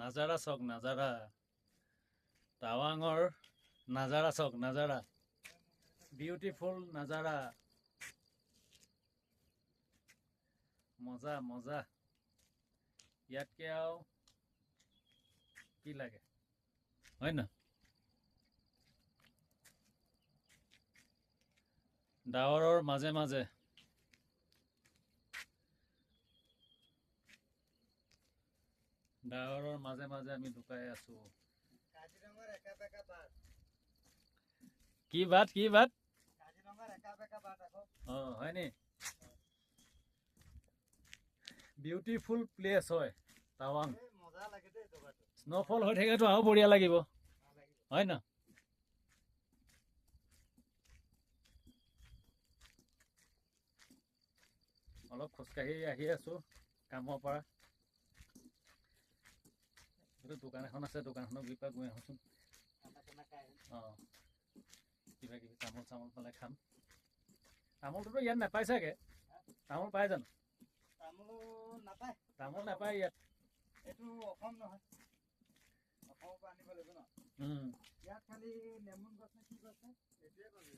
নাজাৰা চক নাজাৰা টাৱাঙৰ নাজাৰা চক নাজাৰা বিউটিফুল নাজাৰা মজা মজা ইয়াতকে আৰু কি লাগে হয় না ডাৱৰৰ মাজে মাজে ডাৱৰৰ মাজে মাজে আমি লুকাই আছো কাজিৰঙাৰ একা বেকা বাট কি বাট কাজিৰঙাৰ একা বেকা বাট আকৌ হয় নি বিউটিফুল প্লেস হয় টাৱাং মজা লাগে দেই জগাটো স্নোফল হৈ থাকেতো আৰু বঢ়িয়া লাগিব হয় না অলপ খোজকাঢ়ি আহি আছো কামৰ পৰা দোকান এখন আছে দোকানখনৰ বিষয়ে গৈ আহোচোন কিবা কিবি তামোল চামোল পালে খাম তামোলটোতো ইয়াত নাপায় চাগে তামোল পায় জানো তামোল নাপায় ইয়াত এইটো অসম নহয় অসমৰ পৰা আনিব লাগিব ন ইয়াত খালি নেমুন গছ নে কি গছ নে এইটোৱে পাবি